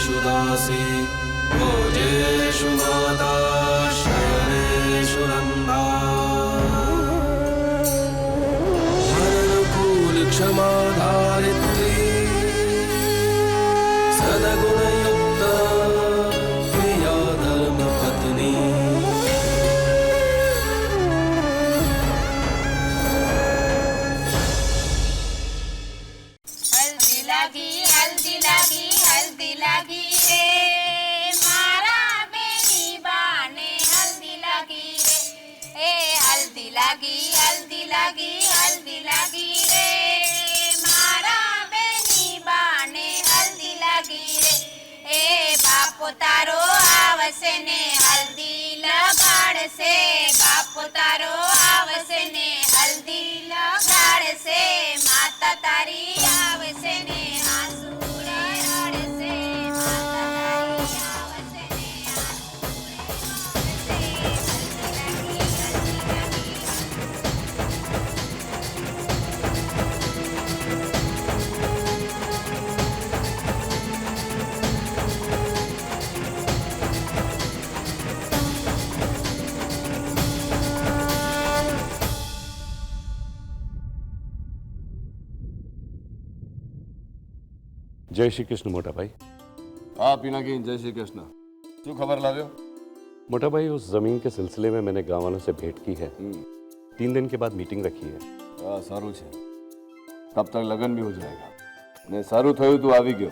सर्वेषु दासी भोजेषु माता शयनेषु नन्दा अनुकूल क्षमा धारित्री सद्गुणयुक्ता प्रिया धर्मपत्नी हल्दी लगी रे मारा बेनी बाने हल्दी लगी रे हल्दी लगी रे मारा बेनी बाने हल्दी लगी रे बापो तारो आवसे ने हल्दी लगाड़ से बापो तारो आवसे ने हल्दी लगाड़ से माता तारी आवसे ने जय श्री कृष्ण मोटा भाई। हाँ पिनाकी, जय श्री कृष्ण। क्यों खबर लाव्यो? मोटा भाई, उस जमीन के सिलसिले में मैंने गांव वालों से भेंट की है। 3 दिन के बाद मीटिंग रखी है। हाँ सारू छे, तब तक लगन भी हो जाएगा। ने सारू थयु तू आवी गयो।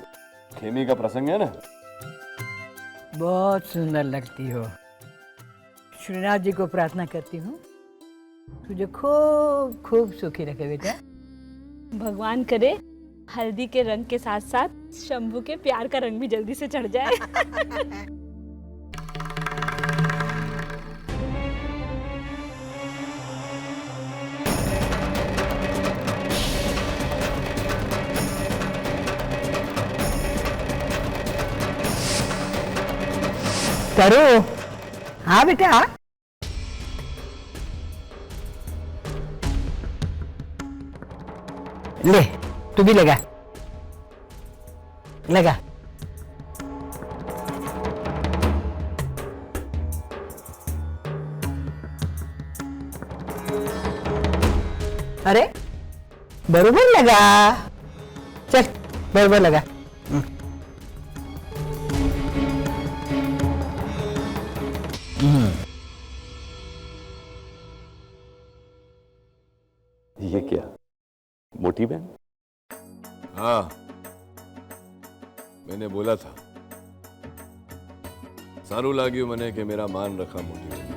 खेमी का प्रसंग है ना। बहुत सुंदर लगती हो। श्रीनाथ जी को प्रार्थना करती हूँ तुझे खूब खूब सुखी रखे बेटा। भगवान करे हल्दी के रंग के साथ साथ शंभू के प्यार का रंग भी जल्दी से चढ़ जाए। करो। हाँ बेटा। ले तू भी लगा लगा। अरे बरोबर लगा। चल बरोबर लगा। ये क्या मोटी बहन? हाँ मैंने बोला था, सारू लाग्यू मने कि मेरा मान रखा मोटी बहन।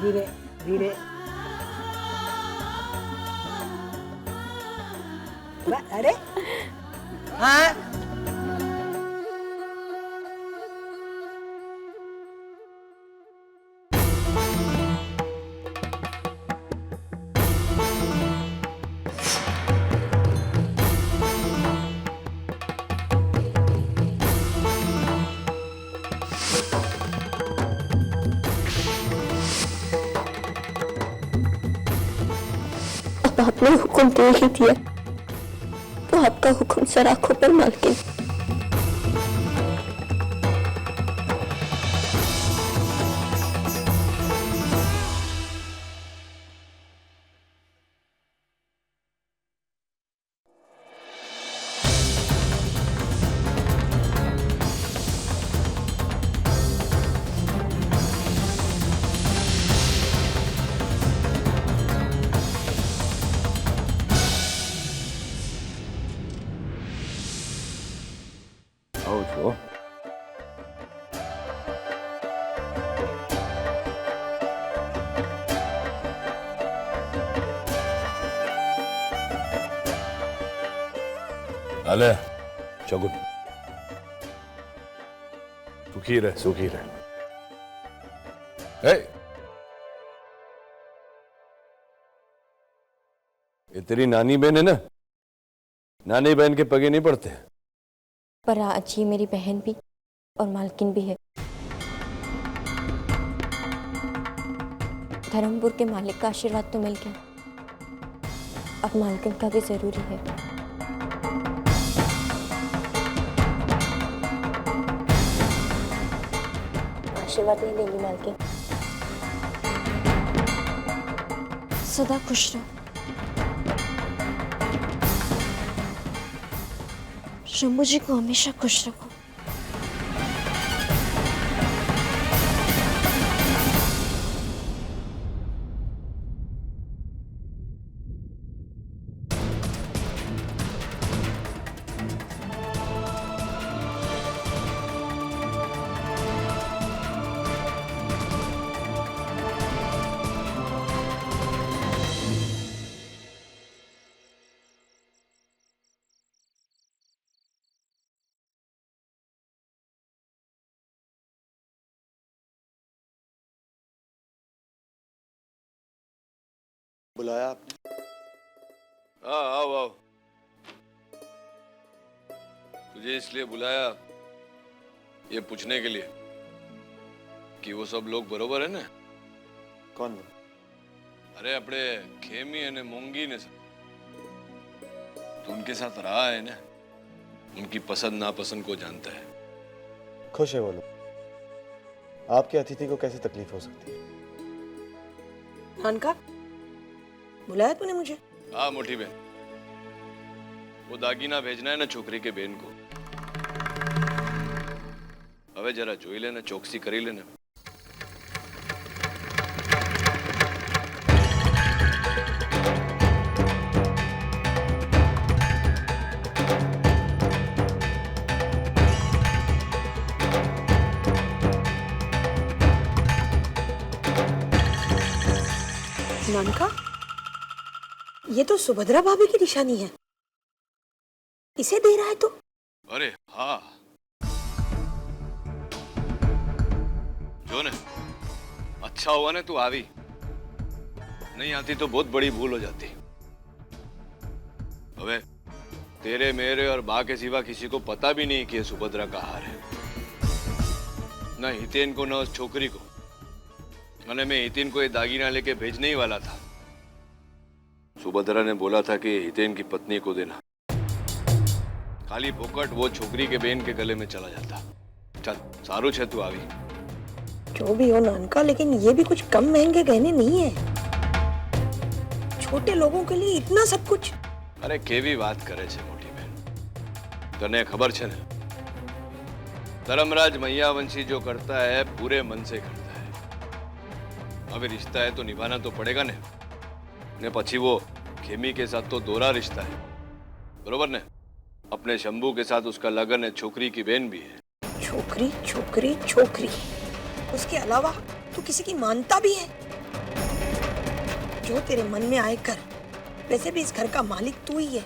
धीरे धीरे। अरे हाँ अब आपने हुक्म दे ही दिया तो आपका हुक्म सर आंखों पर मालकिन। आओ छो। अले शगुन, सुखी रह सुखी रह। ये तेरी नानी बहन है ना, नानी बहन के पगे नहीं पड़ते। पर आज ये मेरी बहन भी और मालकिन भी है। धर्मपुर के मालिक का आशीर्वाद तो मिल गया, अब मालकिन का भी जरूरी है। आशीर्वाद नहीं लेंगी मालकिन। सदा खुश रहो। शंभू जी को हमेशा खुश रखो। बुलाया आपने? हाँ आओ आओ। तुझे इसलिए बुलाया ये पूछने के लिए कि वो सब लोग बरोबर है ना? कौन? अरे अपने खेमी ने मोंगी ने सब तो उनके साथ रहा है ना, उनकी पसंद नापसंद को जानता है। खुश है वो लोग। आपके अतिथि को कैसे तकलीफ हो सकती है? खानका बुलाया तूने मुझे? हाँ मोटी बहन, वो दागीना भेजना है ना छोकरी के बहन को। अबे जरा जोई लेना, चौकसी करी लेना। नानका, ये तो सुभद्रा भाभी की निशानी है, इसे दे रहा है तू? अरे हाँ, जो ने अच्छा हुआ ना तू आवी, नहीं आती तो बहुत बड़ी भूल हो जाती। अबे तेरे मेरे और बा के सिवा किसी को पता भी नहीं कि ये सुभद्रा का हार है, न हितेन को न उस छोकरी को। मैंने मैं हितेन को ये दागीना लेके भेजने ही वाला था। सुभद्रा ने बोला था कि हितेन की पत्नी को देना, खाली फोकट वो छोकरी के बहन के गले में चला जाता। चल सारू छे तू आवी। जो भी हो नानका, लेकिन ये भी कुछ कम महंगे गहने नहीं है, छोटे लोगों के लिए इतना सब कुछ। अरे केवी बात करे छे मोटी बहन, तने खबर छे ने, धर्मराज मैयावंशी जो करता है पूरे मन से करता है। अभी रिश्ता है तो निभाना तो पड़ेगा ने पछी वो खेमी के साथ तो दोहरा रिश्ता है, बरोबर ने? अपने शंभू के साथ उसका लगन है, छोकरी की बहन भी है। छोकरी छोकरी छोकरी, उसके अलावा तू किसी की मानता भी है? जो तेरे मन में आए कर, वैसे भी इस घर का मालिक तू ही है।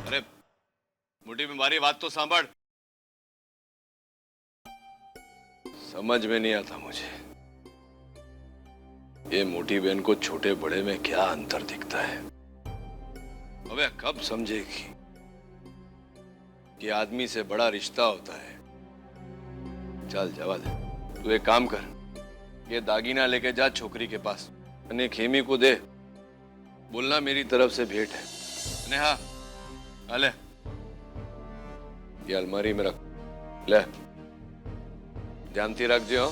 अरे मोटी में मारी बात तो सांभळ, समझ में नहीं आता मुझे ये मोटी बहन को छोटे बड़े में क्या अंतर दिखता है। अबे कब समझेगी कि आदमी से बड़ा रिश्ता होता है। चल जवा दे, तू एक काम कर, ये दागीना लेके जा छोकरी के पास, अने खेमी को दे, बोलना मेरी तरफ से भेंट है। अने हाँ ले, ये अलमारी में रख ले, ध्यान रख जो,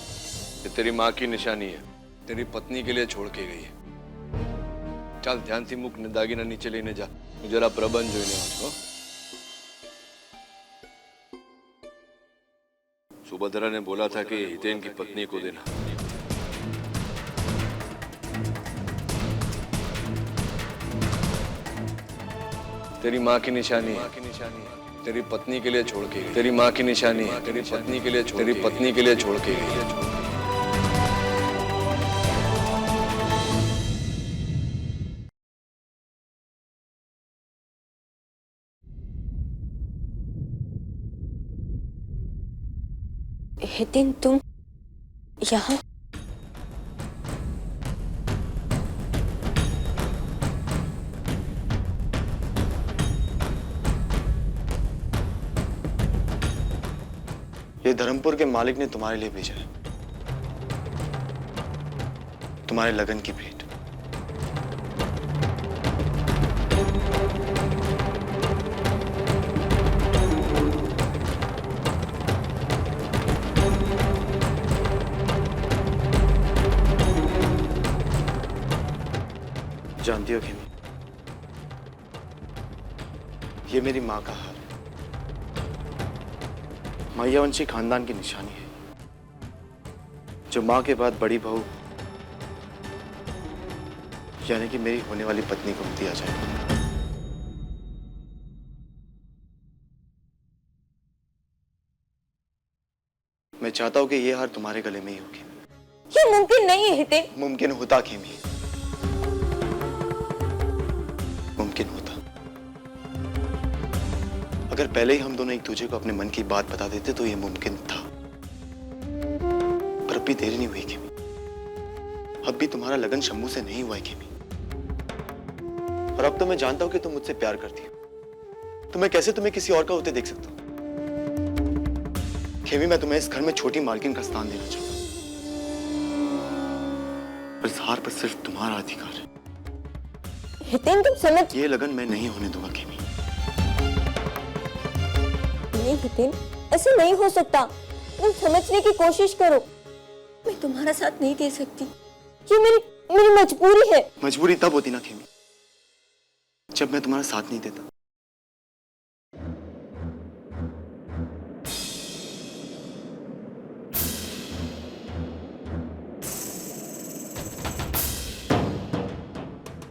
ये तेरी माँ की निशानी है, तेरी पत्नी के लिए छोड़ के गई है। चल ध्यान थी मुक ने दागीना नीचे लेने जा, जरा प्रबंध जोईने आवजो। सुभद्रा ने बोला था कि हितेन की पत्नी को देना। तेरी माँ की निशानी है, तेरी पत्नी के लिए छोड़ के गई। तेरी माँ की निशानी है, तेरी पत्नी के लिए छोड़ के गई। हितेन तुम यहाँ? ये धर्मपुर के मालिक ने तुम्हारे लिए भेजा है। तुम्हारे लगन की भेंट। जानती हो खेमी, ये मेरी माँ का हार है। मैयावंशी खानदान की निशानी है, जो माँ के बाद बड़ी बहू यानी कि मेरी होने वाली पत्नी को दिया जाए। मैं चाहता हूं कि ये हार तुम्हारे गले में ही होगी। ये मुमकिन नहीं है हितेन। मुमकिन होता खेमी, मुमकिन होता। अगर पहले ही हम दोनों एक दूसरे को अपने मन की बात बता देते तो ये मुमकिन था। पर अब भी देरी नहीं हुई खेमी। अब भी तुम्हारा लगन शंभू से नहीं हुआ है खेमी। और अब तो मैं जानता हूं कि तुम मुझसे प्यार करती हो, तो मैं कैसे तुम्हें किसी और का होते देख सकता हूं। खेमी, मैं तुम्हें इस घर में छोटी मालकिन का स्थान देना चाहूंगा, पर इस हार पर सिर्फ तुम्हारा अधिकार है। हितेन तुम समझ। ये लगन मैं नहीं होने दूंगा खेमी। नहीं हितेन, ऐसे नहीं हो सकता। तुम समझने की कोशिश करो। मैं तुम्हारा साथ नहीं दे सकती। ये मेरी मजबूरी है। मजबूरी तब होती ना खेमी, जब मैं तुम्हारा साथ नहीं देता।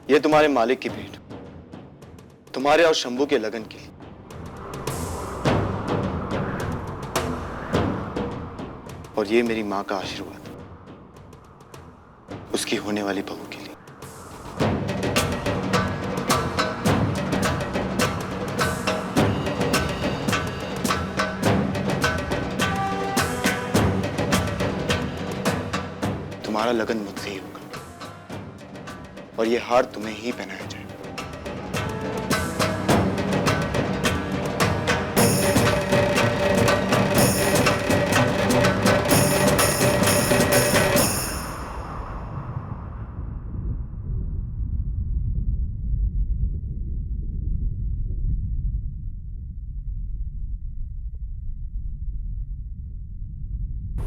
ये तुम्हारे मालिक की भेंट, तुम्हारे और शंभू के लगन के लिए। और ये मेरी मां का आशीर्वाद उसकी होने वाली बहू के लिए। तुम्हारा लगन मुझसे ही होगा और ये हार तुम्हें ही पहनाया जाएगा।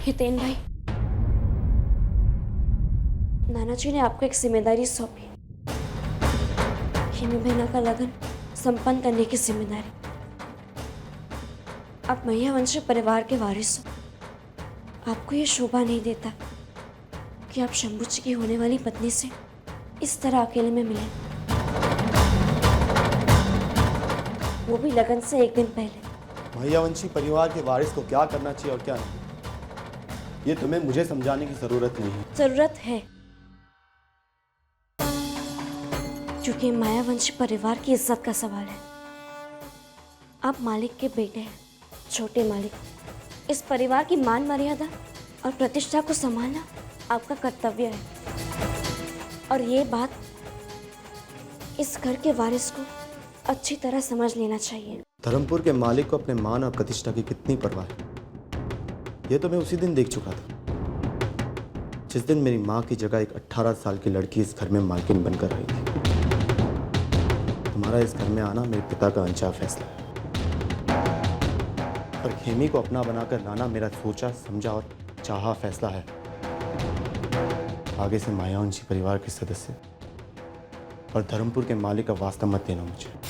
हितेन भाई, नाना जी ने आपको एक जिम्मेदारी सौंपी। हिमी बहना का लगन संपन्न करने की जिम्मेदारी। आप मैयावंशी परिवार के वारिस हो। आपको ये शोभा नहीं देता कि आप शंभू जी की होने वाली पत्नी से इस तरह अकेले में मिले, वो भी लगन से एक दिन पहले। मैयावंशी परिवार के वारिस को क्या करना चाहिए और क्या नहीं, ये तुम्हें मुझे समझाने की जरूरत नहीं है। जरूरत है, क्योंकि मायावंशी परिवार की इज्जत का सवाल है। आप मालिक के बेटे हैं, छोटे मालिक। इस परिवार की मान मर्यादा और प्रतिष्ठा को संभालना आपका कर्तव्य है। और ये बात इस घर के वारिस को अच्छी तरह समझ लेना चाहिए। धर्मपुर के मालिक को अपने मान और प्रतिष्ठा की कितनी परवाह है, ये तो मैं उसी दिन देख चुका था, जिस दिन मेरी माँ की जगह एक 18 साल की लड़की इस घर में मालकिन बनकर रही थी। तुम्हारा इस घर में आना मेरे पिता का अनचाहा फैसला है, और खेमी को अपना बनाकर लाना मेरा सोचा समझा और चाहा फैसला है। आगे से मायावंशी परिवार के सदस्य और धर्मपुर के मालिक का वास्ता मत देना मुझे।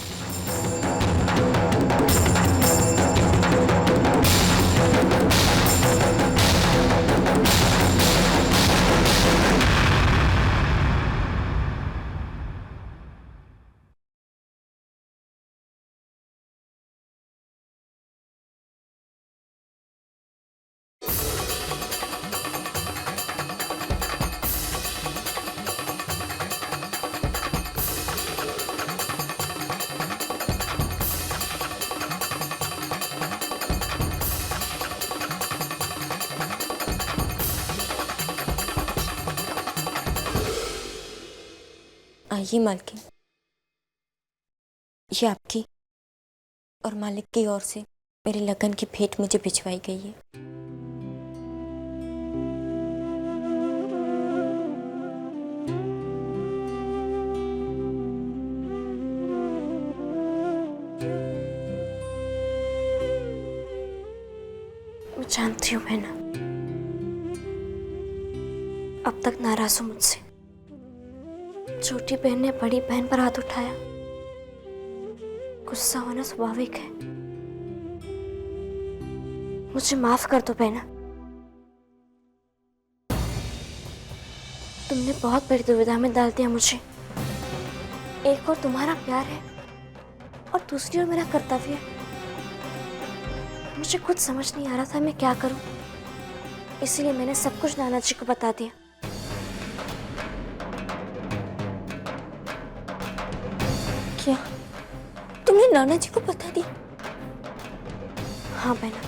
आइए मालकिन, ये आपकी और मालिक की ओर से मेरे लगन की भेंट मुझे भिजवाई गई है। जानती हूँ बहना, अब तक नाराज हो मुझसे। छोटी बहन ने बड़ी बहन पर हाथ उठाया, गुस्सा होना स्वाभाविक है। मुझे माफ कर दो बहना। तुमने बहुत बड़ी दुविधा में डाल दिया मुझे। एक और तुम्हारा प्यार है और दूसरी ओर मेरा कर्तव्य है। मुझे खुद समझ नहीं आ रहा था मैं क्या करूं, इसलिए मैंने सब कुछ नाना जी को बता दिया। क्या तुमने नाना जी को बता दिया? हाँ बहना,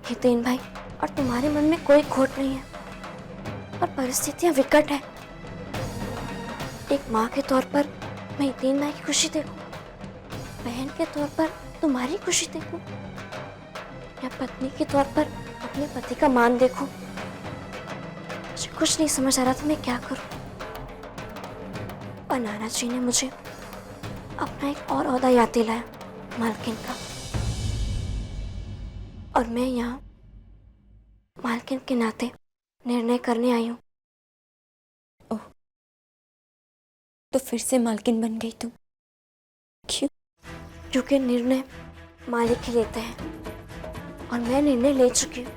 हितेन भाई और तुम्हारे मन में कोई खोट नहीं है, पर परिस्थितियां विकट है। एक माँ के तौर पर मैं हितेन भाई की खुशी देखूं, बहन के तौर पर तुम्हारी खुशी देखूं, या पत्नी के तौर पर अपने पति का मान देखूं। मुझे कुछ नहीं समझ आ रहा था मैं क्या करूं। पर नाना जी ने मुझे अपना एक और ओहदा याद दिलाया, मालकिन का, और मैं यहाँ मालकिन के नाते निर्णय करने आई हूँ। ओह, तो फिर से मालकिन बन गई तुम? क्यों? क्योंकि निर्णय मालिक ही लेते हैं और मैं निर्णय ले चुकी हूँ।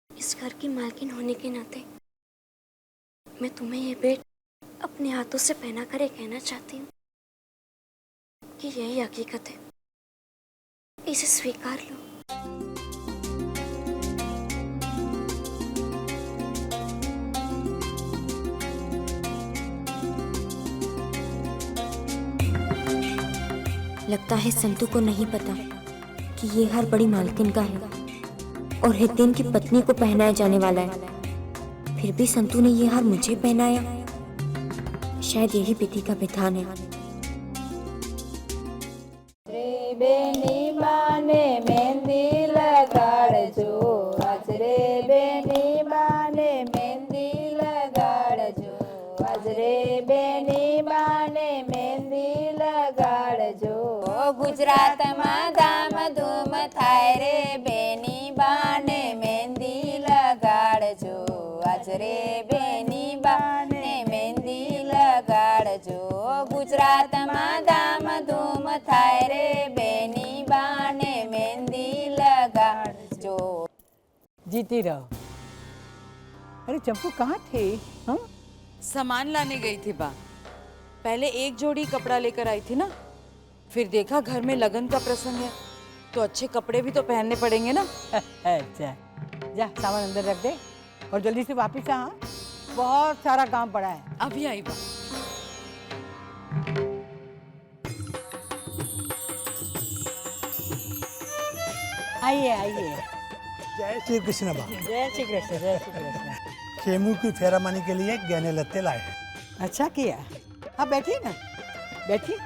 इस घर की मालकिन होने के नाते मैं तुम्हें ये बेट अपने हाथों से पहना कर ये कहना चाहती हूँ कि यही हकीकत है, इसे स्वीकार लो। लगता है संतू को नहीं पता कि ये हार बड़ी मालकिन का है और हितेन की पत्नी को पहनाया जाने वाला है। फिर भी संतू ने ये हार मुझे पहनाया। शायद यही विधि का विधान है। रे बेनी बाने मेहंदी लगाड़जो, आज रे बेनी बाने मेहंदी लगाड़जो, आज रे बेनी बाने मेहंदी लगाड़जो। गुजरात में धाम धूम थाय रे बेनी बाने मेहंदी लगाड़जो, आज रे बेनी बाने मेहंदी लगाड़जो। गुजरात में धाम धूम थाय रे बेनी बाने मेहंदी लगाड़जो। जीती रहो। अरे चंपू कहाँ थे? हम सामान लाने गई थी बा। पहले एक जोड़ी कपड़ा लेकर आई थी ना, फिर देखा घर में लगन का प्रसंग है तो अच्छे कपड़े भी तो पहनने पड़ेंगे ना। अच्छा, जा सामान अंदर रख दे और जल्दी से वापस आ, बहुत सारा काम पड़ा है। अभी आई बा। आइए आइए। जय श्री कृष्ण बा। जय श्री कृष्ण, जय श्री कृष्ण। खेमू की फेरामानी के लिए गहने लत्ते लाए हैं। अच्छा किया। हाँ बैठिए ना, बैठिए।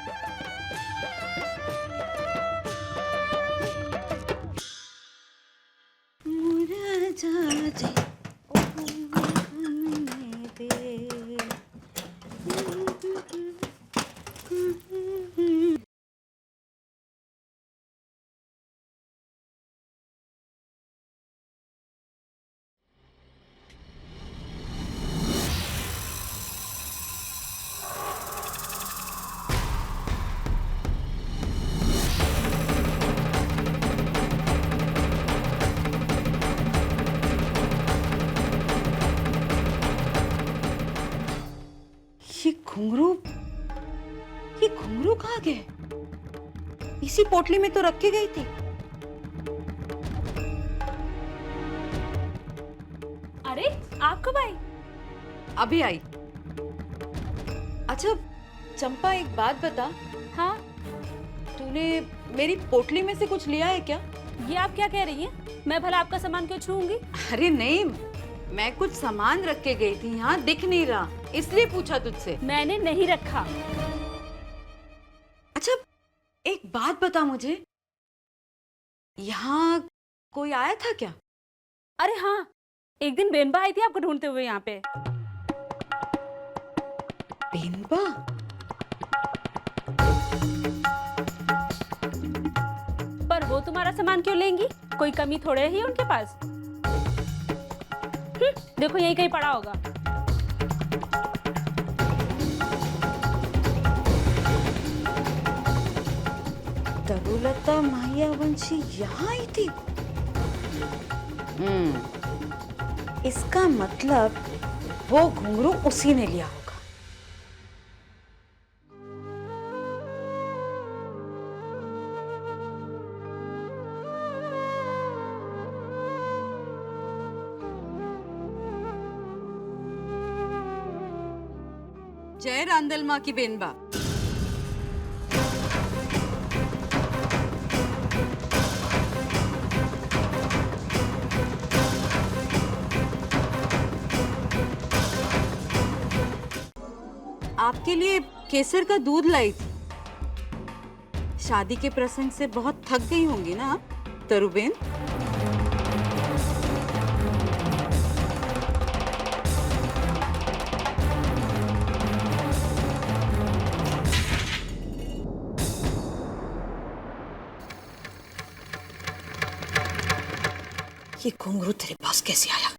ये घुंघरू कहाँ गए? इसी पोटली में तो रखी गई थी। अरे आप कब आई? अभी आई। अच्छा चंपा, एक बात बता। हाँ। तू तुमने मेरी पोटली में से कुछ लिया है क्या? ये आप क्या कह रही हैं? मैं भला आपका सामान क्यों छूऊंगी? अरे नहीं, मैं कुछ सामान रख के गई थी, यहाँ दिख नहीं रहा, इसलिए पूछा तुझसे। मैंने नहीं रखा। अच्छा, एक बात बता मुझे, यहाँ कोई आया था क्या? अरे हाँ, एक दिन बेनबा आई थी आपको ढूंढते हुए यहाँ पे। बेनबा? पर वो तुम्हारा सामान क्यों लेंगी? कोई कमी थोड़े ही उनके पास। देखो यहीं कहीं पड़ा होगा। तरुलता मायावंशी यहाँ आई थी। इसका मतलब वो घुंघरू उसी ने लिया होगा। जय रांदल माँ की बेनबा। आपके लिए केसर का दूध लाई थी। शादी के प्रसंग से बहुत थक गई होंगी ना आप, तरुबेन? ये घुंघरू तेरे पास कैसे आया?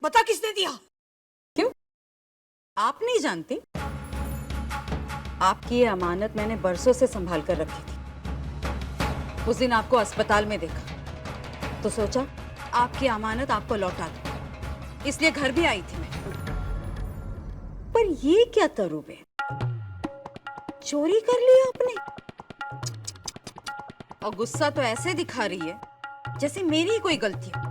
बता, किसने दिया? क्यों, आप नहीं जानती? आपकी ये अमानत मैंने बरसों से संभाल कर रखी थी। उस दिन आपको अस्पताल में देखा तो सोचा आपकी अमानत आपको लौटा दूं, इसलिए घर भी आई थी मैं। पर ये क्या तरुबे, चोरी कर लिया आपने? और गुस्सा तो ऐसे दिखा रही है जैसे मेरी ही कोई गलती हो।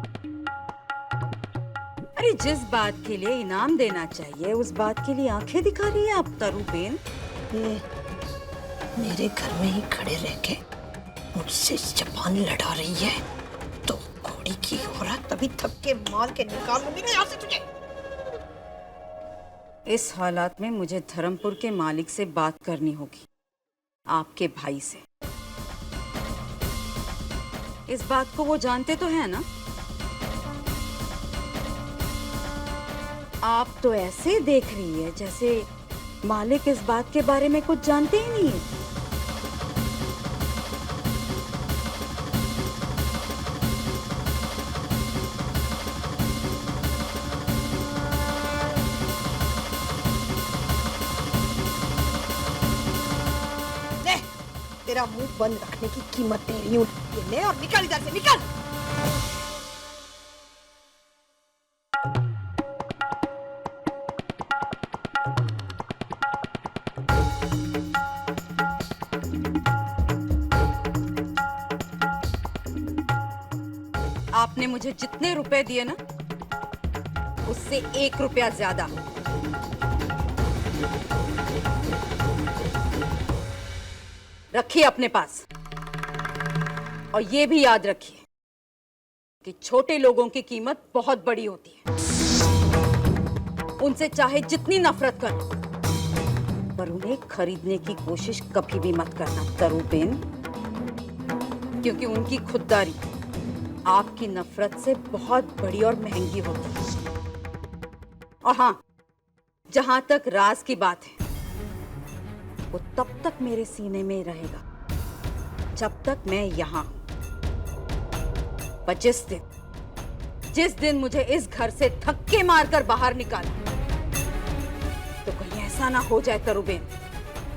अरे जिस बात के लिए इनाम देना चाहिए उस बात के लिए आंखें दिखा रही है आप, तरुबेन। मेरे घर में ही खड़े रह के मुझसे जबान लड़ा रही है तो घोड़ी की औरत तभी थक के मार के निकाल लूंगी ना यहाँ से तुझे। इस हालात में मुझे धर्मपुर के मालिक से बात करनी होगी, आपके भाई से। इस बात को वो जानते तो है ना? आप तो ऐसे देख रही है जैसे मालिक इस बात के बारे में कुछ जानते ही नहीं है। ले, तेरा मुंह बंद रखने की कीमत दे रही हूँ। ये ले और निकल इधर से, निकल। आपने मुझे जितने रुपए दिए ना, उससे 1 रुपया ज्यादा। रखिए अपने पास, और ये भी याद रखिए कि छोटे लोगों की कीमत बहुत बड़ी होती है। उनसे चाहे जितनी नफरत करो, पर उन्हें खरीदने की कोशिश कभी भी मत करना, तरुबेन, क्योंकि उनकी खुददारी आपकी नफरत से बहुत बड़ी और महंगी होती है। और हाँ, जहां तक राज की बात है, वो तब तक मेरे सीने में रहेगा जब तक मैं यहां हूं। पर जिस दिन मुझे इस घर से धक्के मारकर बाहर निकाला, तो कहीं ऐसा ना हो जाए तरुबेन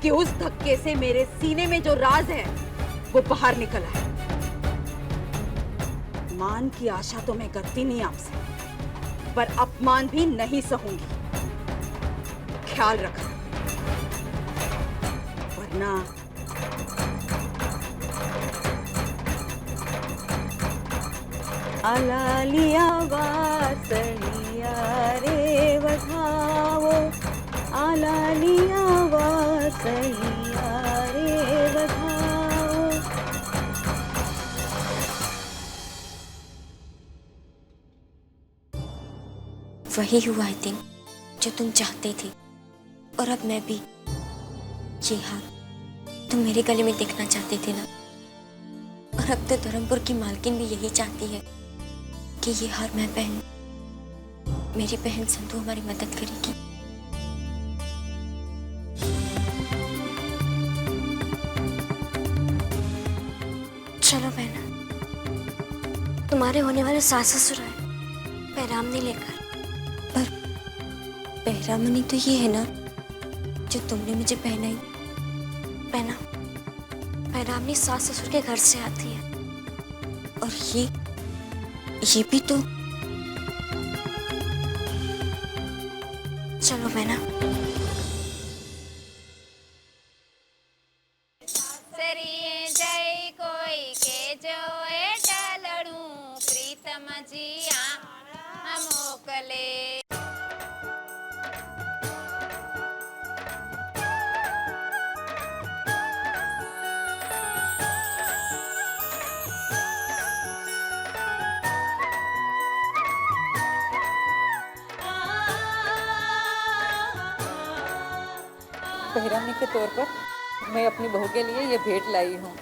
कि उस धक्के से मेरे सीने में जो राज है वो बाहर निकल आए। मान की आशा तो मैं करती नहीं आपसे, पर अपमान भी नहीं सहूंगी। ख्याल रखना, वरना आलालिया वासलिया रे बधाओ, आलालिया वासलिया रे बधाओ। वही हुआ है दिन जो तुम चाहते थे, और अब मैं भी। ये हार तुम मेरे गले में देखना चाहते थे ना, और अब तो धर्मपुर की मालकिन भी यही चाहती है कि ये हार मैं पहनूं। मेरी बहन संतु हमारी मदद करेगी। चलो बहना, तुम्हारे होने वाले सास ससुर आए पैरामनी लेकर। पर पैरामनी तो ये है ना जो तुमने मुझे पहनाई। पहना पैरामनी सास ससुर के घर से आती है, और ये भी तो। चलो बहना। सरिये जय कोई के जो टलड़ू प्रीतम जिया मोकले। पैरामनी के तौर पर मैं अपनी बहू के लिए ये भेंट लाई हूँ।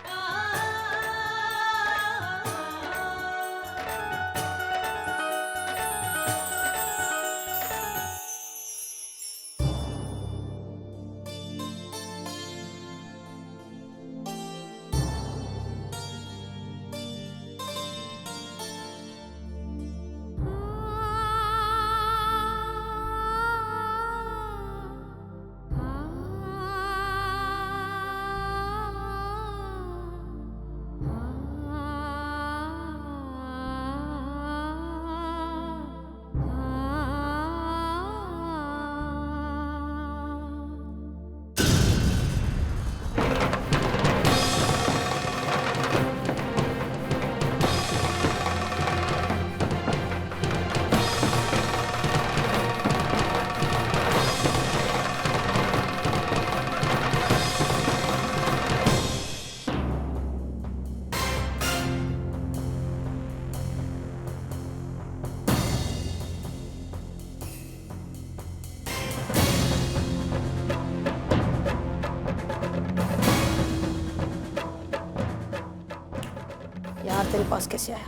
हार तेरे पास कैसे आया?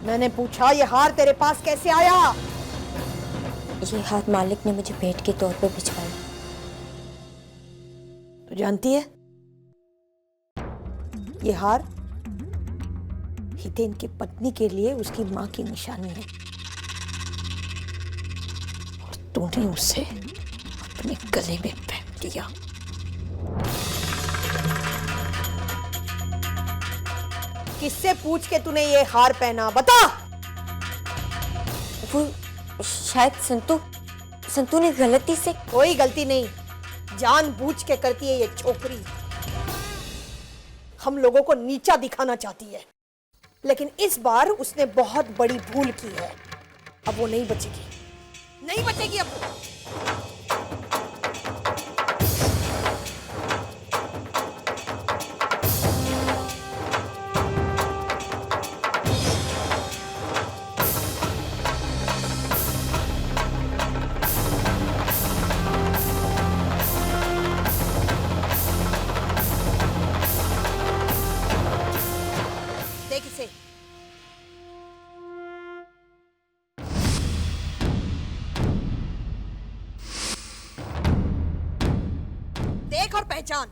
मैंने पूछा ये हार तेरे पास कैसे आया? ये हार मालिक ने मुझे भेंट के तौर पर भिजवाई। तू जानती है ये हार हितेन की पत्नी के लिए उसकी मां की निशानी है, और तूने उसे अपने गले में पहन दिया। किससे पूछ के तूने ये हार पहना, बता। वो शायद संतु ने गलती से। कोई गलती नहीं, जानबूझ के करती है ये छोकरी। हम लोगों को नीचा दिखाना चाहती है, लेकिन इस बार उसने बहुत बड़ी भूल की है। अब वो नहीं बचेगी, नहीं बचेगी अब। देख इसे, देख और पहचान।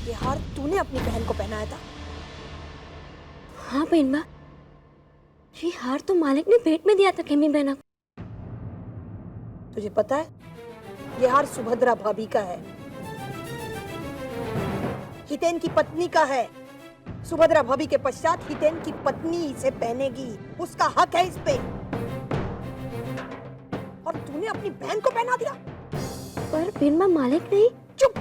ये हार तूने अपनी बहन को पहनाया था। हाँ बहन माँ, ये हार तो मालिक ने भेंट में दिया था खेमी बहना को। तुझे पता है ये हार सुभद्रा भाभी का है, हितेन की पत्नी का है। सुभद्रा भाभी के पश्चात हितेन की पत्नी इसे पहनेगी, उसका हक है इस पे। और तूने अपनी बहन को पहना दिया। पर बहन माँ मालिक नहीं। चुप,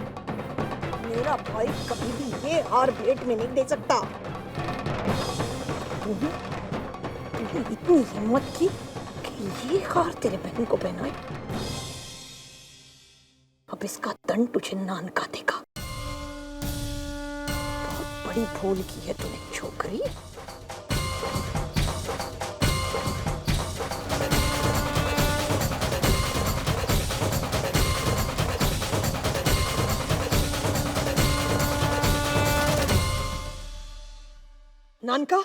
मेरा भाई कभी भी ये हार भेंट में नहीं दे सकता। तूने इतनी हिम्मत की कि ये हार तेरे बहन को पहनाए। अब इसका दंड तुझे नान का देगा। बहुत बड़ी भूल की है तूने छोकरी। नानका,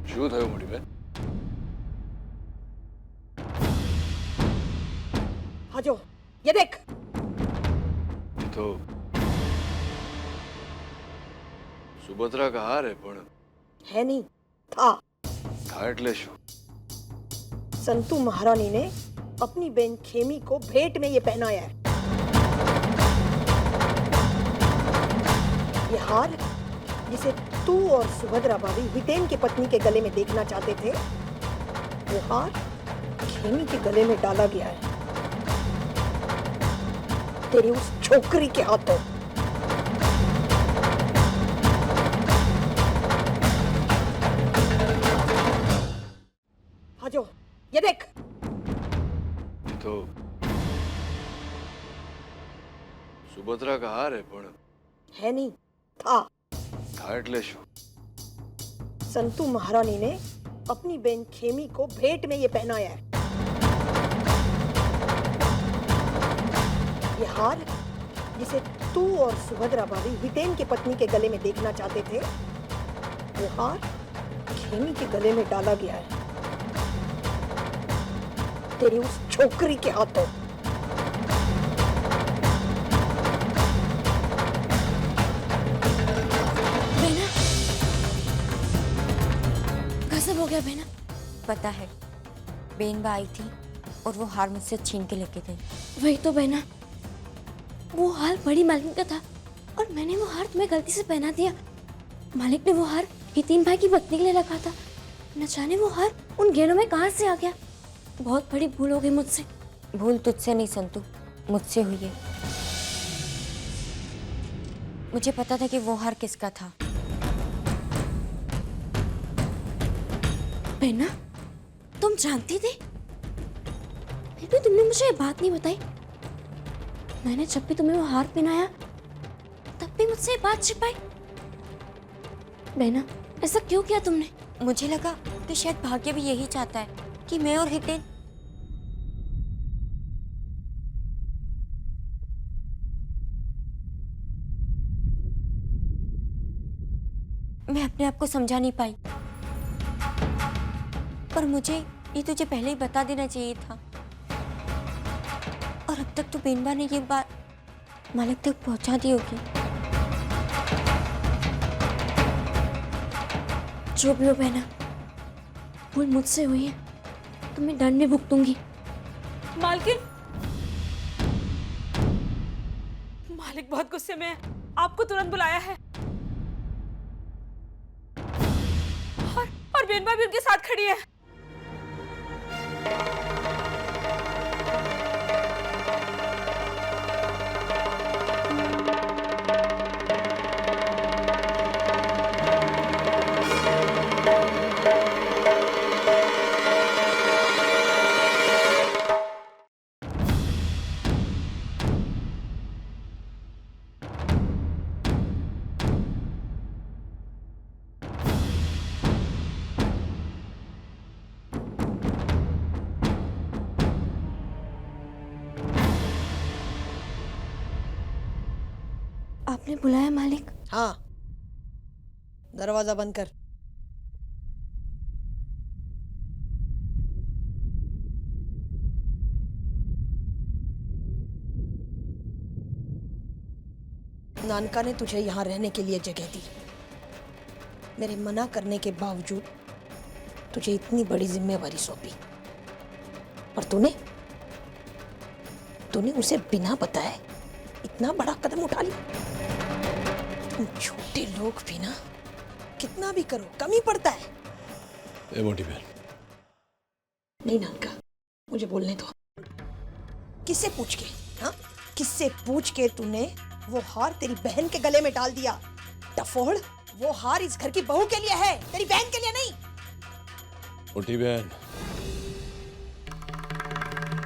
શું થયું મોટી બેન? हाँ जो ये देख। તો સુભદ્રા का हार है પણ है नहीं, था। था એટલે શું? संतू महारानी ने अपनी बहन खेमी को भेंट में ये पहनाया है। ये हार जिसे तू और सुभद्रा भाभी हितेन की पत्नी के गले में देखना चाहते थे, वो हार खेमी के गले में डाला गया है तेरी उस छोकरी के हाथों। हाँ जो ये देख। તો સુભદ્રા का हार है પણ है नहीं, था। था એટલે શું? संतू महारानी ने अपनी बहन खेमी को भेंट में ये पहनाया है। ये हार जिसे तू और सुभद्रा भाभी हितेन की पत्नी के गले में देखना चाहते थे, वो हार खेमी के गले में डाला गया है तेरी उस छोकरी के हाथों। बहना, गजब हो गया बहना। पता है, बेनबा आई थी और वो हार मुझसे छीन के लेके गई। वही तो बहना, वो हार बड़ी मालिक का था और मैंने वो हार तुम्हें गलती से पहना दिया। मालिक ने वो हार हितेन भाई की पत्नी के लिए रखा था। न जाने वो हार उन गहनों में कहाँ से आ गया। बहुत बड़ी भूल हो गई मुझसे। भूल तुझसे नहीं संतू, मुझसे हुई है। मुझे पता था कि वो हार किसका था। बहना, तुम जानती थी, फिर भी तुमने मुझे ये बात नहीं बताई। मैंने जब भी तुम्हें वो हार पहनाया तब भी मुझसे ये बात छिपाई। बहना, ऐसा क्यों किया तुमने? मुझे लगा कि शायद भाग्य भी यही चाहता है कि मैं और हितेन मैं अपने आप को समझा नहीं पाई, पर मुझे ये तुझे पहले ही बता देना चाहिए था। और अब तक तो बेनबा ने ये बात मालिक तक पहुंचा दी होगी। जो भी हो बहना, भूल मुझसे हुई है तो मैं दंड भी भुगतूंगी। मालकिन, मालिक बहुत गुस्से में है, आपको तुरंत बुलाया है। और बेनबा भी उनके साथ खड़ी है। आपने बुलाया मालिक? हाँ, दरवाजा बंद कर। नानका ने तुझे यहाँ रहने के लिए जगह दी। मेरे मना करने के बावजूद तुझे इतनी बड़ी जिम्मेवारी सौंपी और तूने उसे बिना बताए इतना बड़ा कदम उठा लिया। तुम छोटे लोग भी ना, कितना भी करो कमी पड़ता है। ए मोटी बहन, नहीं नानका, मुझे बोलने दो। किससे पूछ के, हाँ, किससे पूछ के तूने वो हार तेरी बहन के गले में डाल दिया? डफोड़, वो हार इस घर की बहू के लिए है, तेरी बहन के लिए नहीं। मोटी बहन,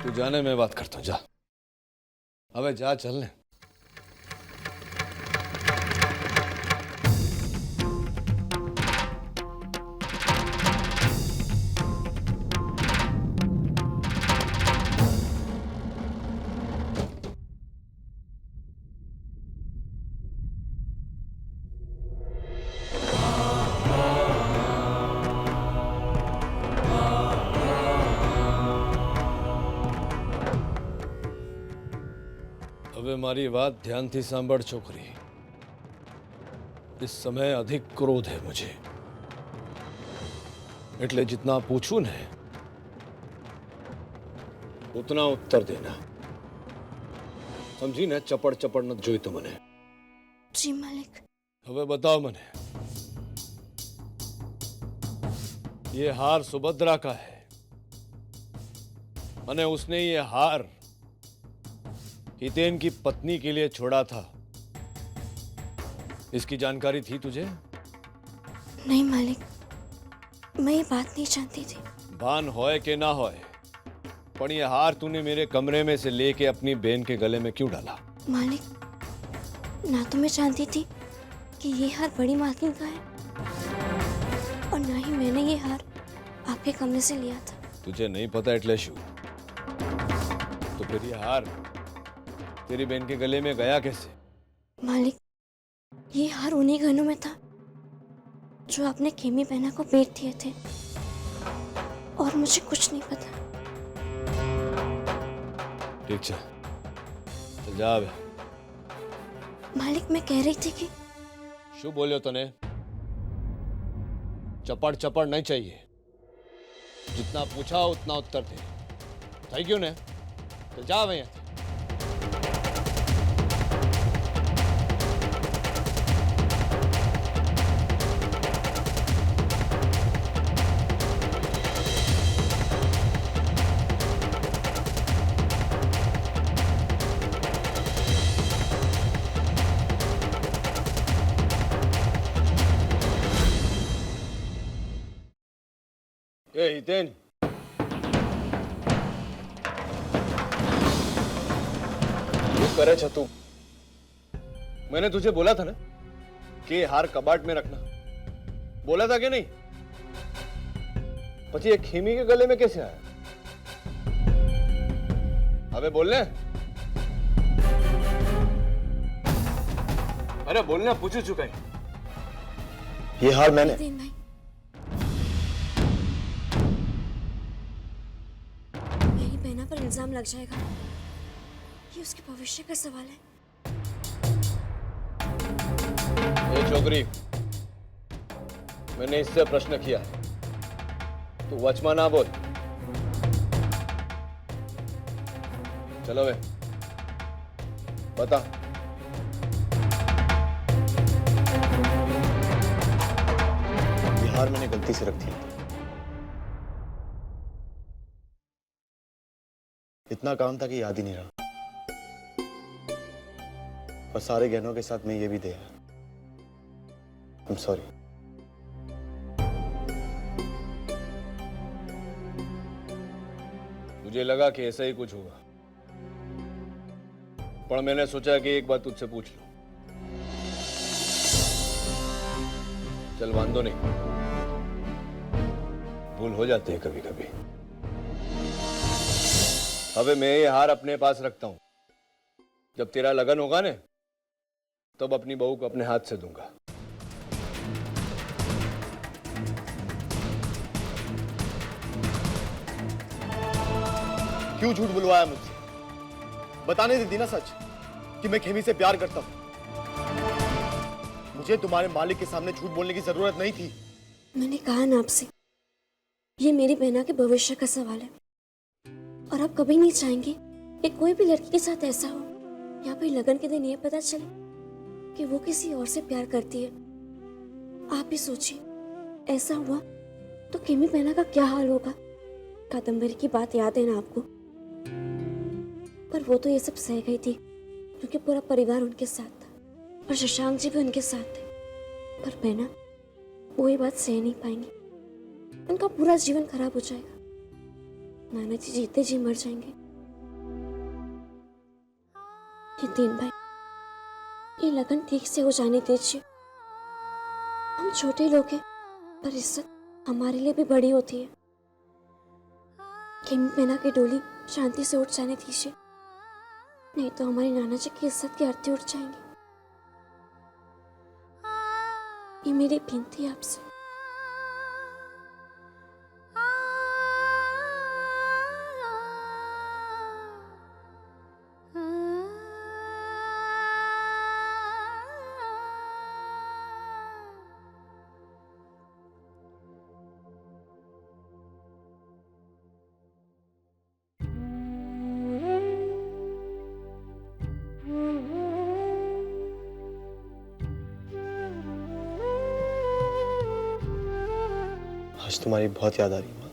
तू जाने मैं बात करता हूँ, जा। अबे जा, चलने। હવે મારી વાત ધ્યાનથી સાંભળ છોકરી. इस समय अधिक क्रोध है मुझे, એટલે जितना पूछूं ने उतना उत्तर देना. समझी ने? चपड़ चपड़ न જોઈ તો મને. जी मालिक. હવે बताओ મને, ये हार सुभद्रा का है અને उसने ये हार हितेन की पत्नी के लिए छोड़ा था. इसकी जानकारी थी तुझे? नहीं मालिक, मैं ये बात नहीं जानती थी. भान होए के ना होए, पर ये हार तूने मेरे कमरे में से लेके अपनी बहन के गले में क्यों डाला? मालिक, ना तो मैं जानती थी कि ये हार बड़ी मालकिन का है और ना ही मैंने ये हार आपके कमरे से लिया था. तुझे नहीं पता એટલે શું? तो फिर ये हार तेरी बहन के गले में गया कैसे? मालिक, ये हार उन्हीं गहनों में था जो आपने खेमी बहना को बेच दिए थे और मुझे कुछ नहीं पता. ठीक है, तो जा अब. मालिक, मैं कह रही थी कि शू बोलियो तने? चपड़ चपड़ नहीं चाहिए. जितना पूछा उतना उत्तर दे. થઈ ગયું ને? તો જા હવે અહીંયાથી. ए हितेन, क्या करे छ तू? मैंने तुझे बोला था ना कि ये हार कबाट में रखना. बोला था कि नहीं? પછી ये खेमी के गले में कैसे आया? अबे बोलने. अरे बोलना, पूछ चुका है. ये हार मैंने. हितेन भाई, मेरी बहना पर इल्जाम लग जाएगा. ये उसके भविष्य का सवाल है. ये छोकरी, मैंने इससे प्रश्न किया, तू वचमा ना बोल. चलो वे बता. ये हार मैंने गलती से रख दिया. इतना काम था कि याद ही नहीं रहा. और सारे गहनों के साथ मैं ये भी दिया. I'm sorry. मुझे लगा कि ऐसा ही कुछ होगा, पर मैंने सोचा कि एक बात तुझसे पूछ लूं. चल वांदो नहीं, भूल हो जाते हैं कभी कभी. अबे मैं ये हार अपने पास रखता हूं. जब तेरा लगन होगा ने, तब अपनी बहू को अपने हाथ से दूंगा. क्यों झूठ बुलवाया मुझसे? बताने दी ना सच कि मैं खेमी से प्यार करता हूं. मुझे तुम्हारे मालिक के सामने झूठ बोलने की जरूरत नहीं थी. मैंने कहा ना आपसे, ये मेरी बहना के भविष्य का सवाल है और आप कभी नहीं चाहेंगे कि कोई भी लड़की के साथ ऐसा हो या फिर लगन के दिन ये पता चले कि वो किसी और से प्यार करती है. आप भी सोचिए, ऐसा हुआ तो खेमी बहना का क्या हाल होगा. कादम्बरी की बात याद है ना आपको? पर वो तो ये सब सह गई थी क्योंकि पूरा परिवार उनके साथ था और शशांक जी भी उनके साथ थे. पर बहना वो ये बात सह नहीं पाएंगी. उनका पूरा जीवन खराब हो जाएगा. नाना जी जीते जी मर जाएंगे. हितेन भाई, ये लगन ठीक से हो जाने दीजिए. हम छोटे लोग हैं, पर इज्जत हमारे लिए भी बड़ी होती है. खेमी बहना की डोली शांति से उठ जाने दीजिए, नहीं तो हमारी नाना जी की इज्जत की आरती उठ जाएंगी. ये मेरी विनती है आपसे. आज तुम्हारी बहुत याद आ रही है माँ।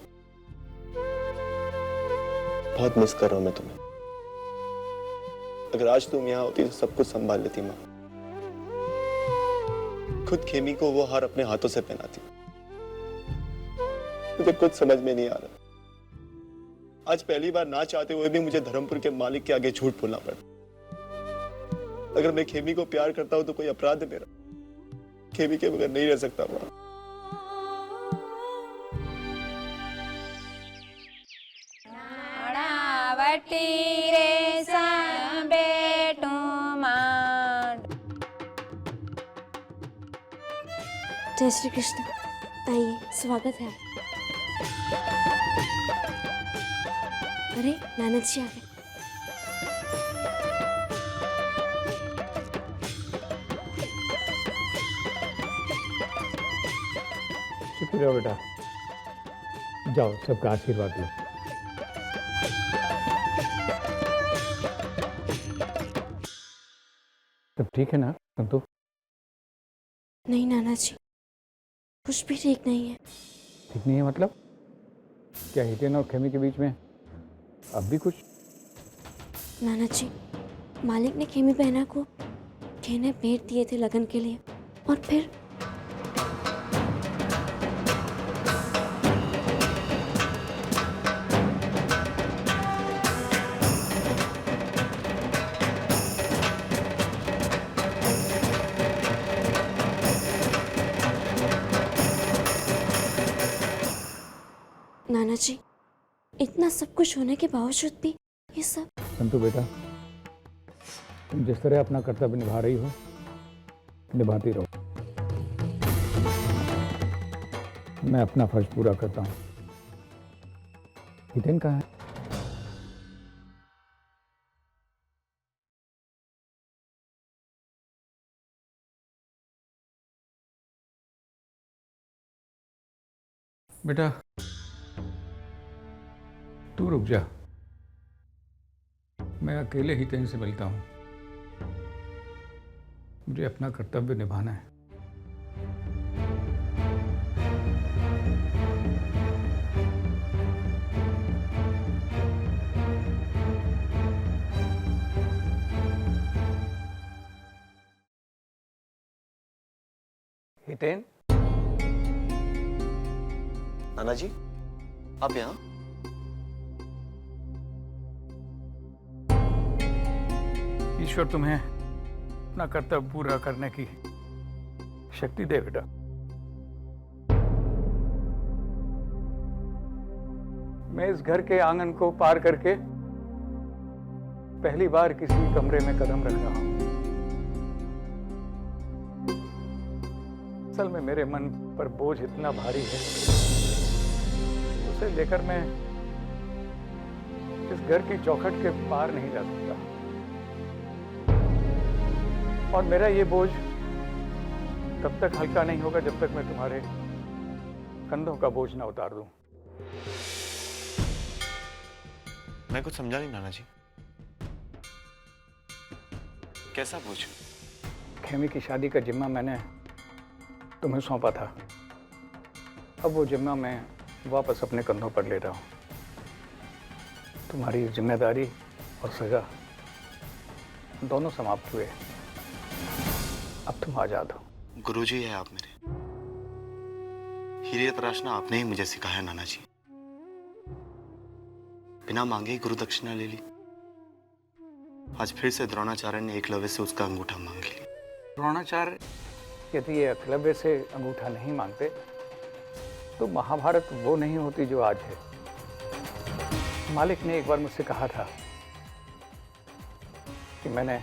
बहुत मिस कर रहा हूं मैं तुम्हें। अगर आज तुम यहाँ होती तो सब कुछ संभाल लेती माँ। खुद खेमी को वो हार अपने हाथों से पहनाती। मुझे कुछ समझ में नहीं आ रहा। आज पहली बार ना चाहते हुए भी मुझे धर्मपुर के मालिक के आगे झूठ बोलना पड़ा। अगर मैं खेमी को प्यार करता हूं तो कोई अपराध है मेरा। खेमी के बगैर नहीं रह सकता माँ। वटी रे बेटू मांड। जय श्री कृष्ण। आइए, स्वागत है। अरे नानक जी आ गए। शुक्रिया बेटा, जाओ सबका आशीर्वाद लो। सब ठीक है ना संतु? नहीं नाना जी, कुछ भी ठीक नहीं है। ठीक नहीं है मतलब? क्या हितेन और खेमी के बीच में अब भी कुछ? नाना जी, मालिक ने खेमी बहना को गहने भेंट दिए थे लगन के लिए, और फिर नाना जी, इतना सब कुछ होने के बावजूद भी ये सब। संतु बेटा, तुम जिस तरह अपना कर्तव्य निभा रही हो, निभाती रहो। मैं अपना फर्ज पूरा करता हूँ। हितेन कहाँ है? बेटा तू रुक जा, मैं अकेले हितेन से मिलता हूँ। मुझे अपना कर्तव्य निभाना है। हितेन? नाना जी, आप यहाँ? ईश्वर तुम्हें अपना कर्तव्य पूरा करने की शक्ति दे बेटा। मैं इस घर के आंगन को पार करके पहली बार किसी कमरे में कदम रख रहा हूं। असल में मेरे मन पर बोझ इतना भारी है, उसे लेकर मैं इस घर की चौखट के पार नहीं जा सकता। और मेरा ये बोझ तब तक हल्का नहीं होगा जब तक मैं तुम्हारे कंधों का बोझ ना उतार दूं। मैं कुछ समझा नहीं नाना जी। कैसा बोझ? खेमी की शादी का जिम्मा मैंने तुम्हें सौंपा था। अब वो जिम्मा मैं वापस अपने कंधों पर ले रहा हूं। तुम्हारी जिम्मेदारी और सजा दोनों समाप्त हुए। अब तुम आजाद हो। गुरुजी है आप मेरे। हीरे तराशना आपने ही मुझे सिखाया नाना जी। बिना मांगे ही गुरु दक्षिणा ले ली। आज फिर से द्रोणाचार्य ने एकलव्य से उसका अंगूठा मांग लिया। द्रोणाचार्य यदि ये एकलव्य से अंगूठा नहीं मांगते तो महाभारत वो नहीं होती जो आज है। मालिक ने एक बार मुझसे कहा था कि मैंने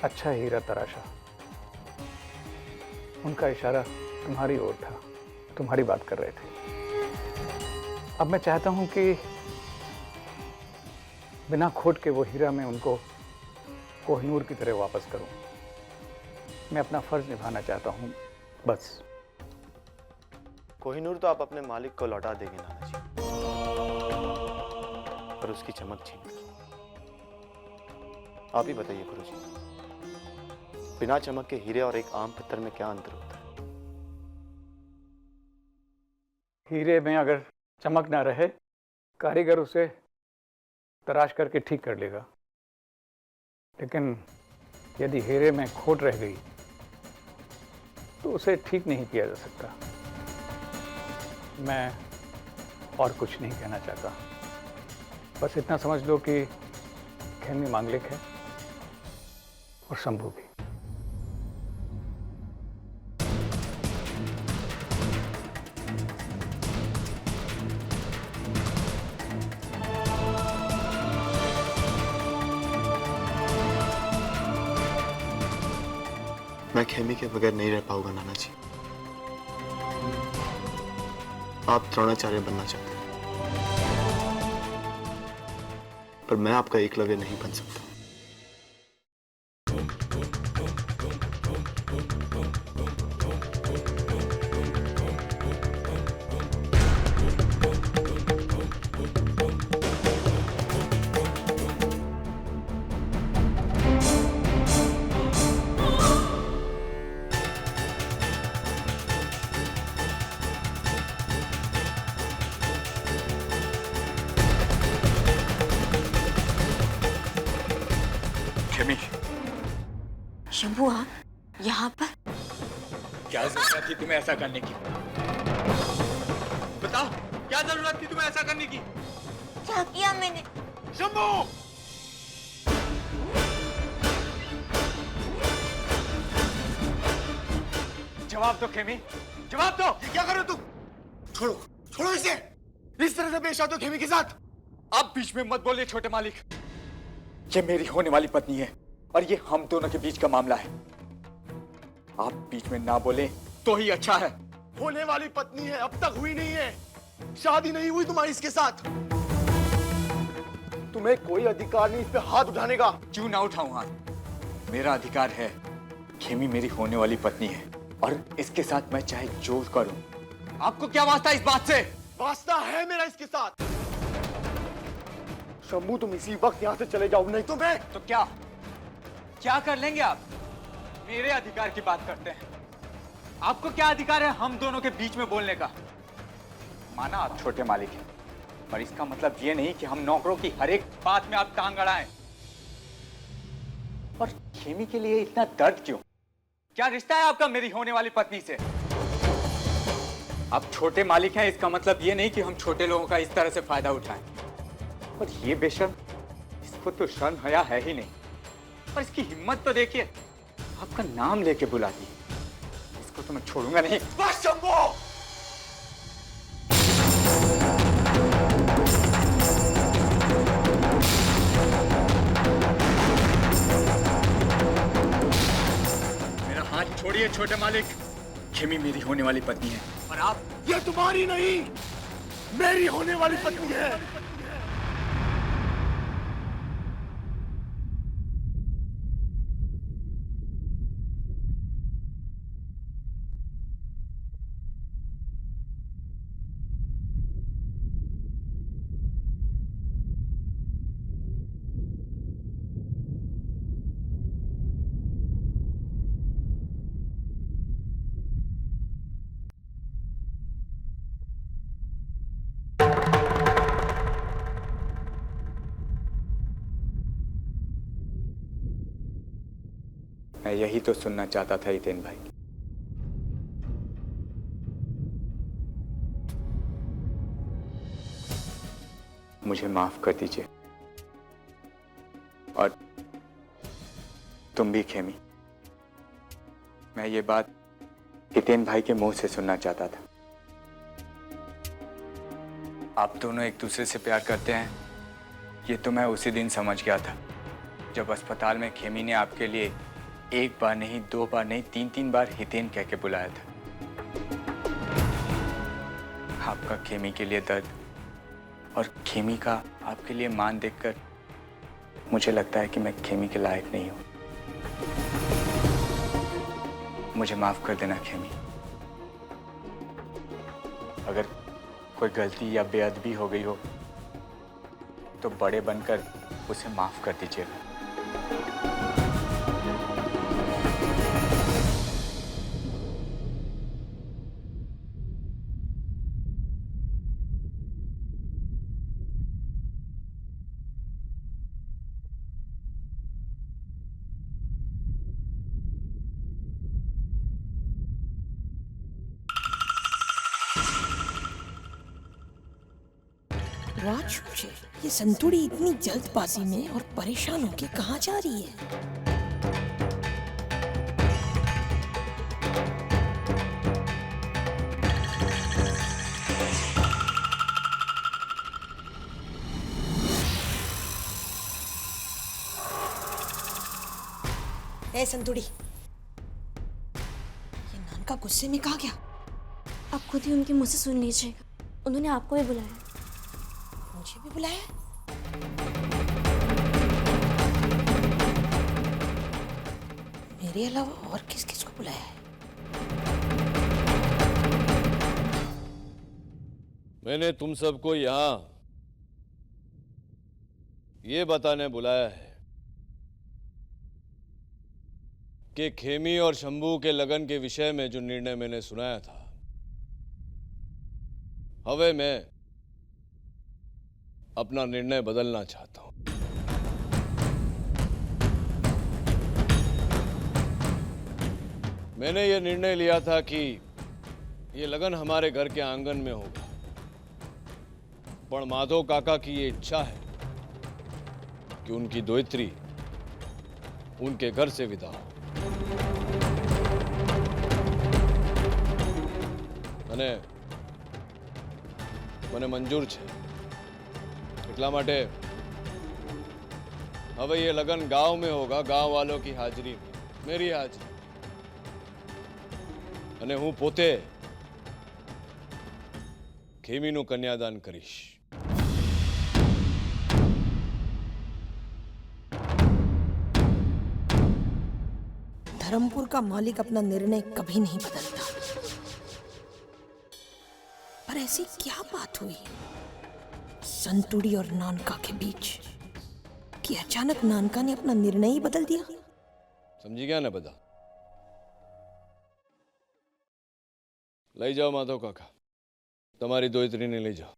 अच्छा हीरा तराशा। उनका इशारा तुम्हारी ओर था, तुम्हारी बात कर रहे थे। अब मैं चाहता हूं कि बिना खोट के वो हीरा मैं उनको कोहिनूर की तरह वापस करूं। मैं अपना फर्ज निभाना चाहता हूं, बस। कोहिनूर तो आप अपने मालिक को लौटा देंगे नाना जी, पर उसकी चमक छीन। आप ही बताइए गुरुजी, बिना चमक के हीरे और एक आम पत्थर में क्या अंतर होता है? हीरे में अगर चमक ना रहे, कारीगर उसे तराश करके ठीक कर लेगा, लेकिन यदि हीरे में खोट रह गई तो उसे ठीक नहीं किया जा सकता। मैं और कुछ नहीं कहना चाहता, बस इतना समझ लो कि खेमी मांगलिक है और शंभू भी। मैं खेमी के बगैर नहीं रह पाऊंगा नाना जी। आप द्रोणाचार्य बनना चाहते हैं, पर मैं आपका एकलव्य नहीं बन सकता। शंभू, आप यहाँ पर? क्या जरूरत थी तुम्हें ऐसा करने की? बताओ, क्या जरूरत थी तुम्हें ऐसा करने की? क्या किया मैंने? शंभू! जवाब दो खेमी, जवाब दो। ये क्या कर रहे हो तुम? छोड़ो, छोड़ो इसे। इस तरह से पेश आओ तो खेमी के साथ। आप बीच में मत बोलिए छोटे मालिक। ये मेरी होने वाली पत्नी है और ये हम दोनों के बीच का मामला है। आप बीच में ना बोले तो ही अच्छा है। होने वाली पत्नी है, अब तक हुई नहीं है, शादी नहीं हुई तुम्हारी इसके साथ। तुम्हें कोई अधिकार नहीं इस पे हाथ उठाने का। क्यों ना उठाऊं हाथ? मेरा अधिकार है। खेमी मेरी होने वाली पत्नी है और इसके साथ मैं चाहे जो करूं। आपको क्या वास्ता इस बात से? वास्ता है मेरा इसके साथ। शंभू, तुम इसी वक्त यहाँ से चले जाओ, नहीं तो मैं। तो क्या कर लेंगे आप? मेरे अधिकार की बात करते हैं। आपको क्या अधिकार है हम दोनों के बीच में बोलने का? माना आप छोटे मालिक हैं, पर इसका मतलब ये नहीं कि हम नौकरों की हर एक बात में आप टांग अड़ाएं। और खेमी के लिए इतना दर्द क्यों? क्या रिश्ता है आपका मेरी होने वाली पत्नी से? आप छोटे मालिक हैं, इसका मतलब ये नहीं कि हम छोटे लोगों का इस तरह से फायदा उठाएं। और ये बेशर्म, इसको तो शर्म हया है ही नहीं। पर इसकी हिम्मत तो देखिए, आपका नाम लेके बुलाती है। इसको तो मैं छोड़ूंगा नहीं। बस शंभू! मेरा हाथ छोड़िए छोटे मालिक। खेमी मेरी होने वाली पत्नी है और आप? ये तुम्हारी नहीं, मेरी होने वाली पत्नी है। मैं यही तो सुनना चाहता था हितेन भाई। मुझे माफ कर दीजिए। और तुम भी खेमी। मैं ये बात हितेन भाई के मुंह से सुनना चाहता था। आप दोनों एक दूसरे से प्यार करते हैं, ये तो मैं उसी दिन समझ गया था जब अस्पताल में खेमी ने आपके लिए एक बार नहीं, दो बार नहीं, तीन बार हितेन कह के बुलाया था। आपका खेमी के लिए दर्द और खेमी का आपके लिए मान देखकर मुझे लगता है कि मैं खेमी के लायक नहीं हूं। मुझे माफ कर देना खेमी। अगर कोई गलती या बेअदबी हो गई हो तो बड़े बनकर उसे माफ कर दीजिएगा। वाच मुझे, ये संतुड़ी इतनी जल्दबाजी में और परेशान होके कहाँ जा रही है? ए संतुड़ी, ये नानका गुस्से में कहाँ गया? आप खुद ही उनके मुंह से सुन लीजिएगा, उन्होंने आपको ही बुलाया। मुझे भी बुलाया? मेरे अलावा और किस किस को बुलाया है? मैंने तुम सबको यहाँ ये बताने बुलाया है कि खेमी और शंभू के लगन के विषय में जो निर्णय मैंने सुनाया था, हवे मैं अपना निर्णय बदलना चाहता हूं। मैंने ये निर्णय लिया था कि ये लगन हमारे घर के आंगन में होगा, पर माधव काका की ये इच्छा है कि उनकी दोहित्री उनके घर से विदा हो। મને મંજૂર છે, એટલા માટે હવે ये लगन गांव में होगा, गांव वालों की हाजिरी में, मेरी हाजिरी, અને હું પોતે ખેમીનું કન્યાદાન કરીશ। धर्मपुर का मालिक अपना निर्णय कभी नहीं बदलता, पर ऐसी क्या बात हुई संतुड़ी और नानका के बीच कि अचानक नानका ने अपना निर्णय ही बदल दिया? समझी गया ना बता? लई जाओ माधव काका, तुम्हारी दोहित्री ने ले जाओ।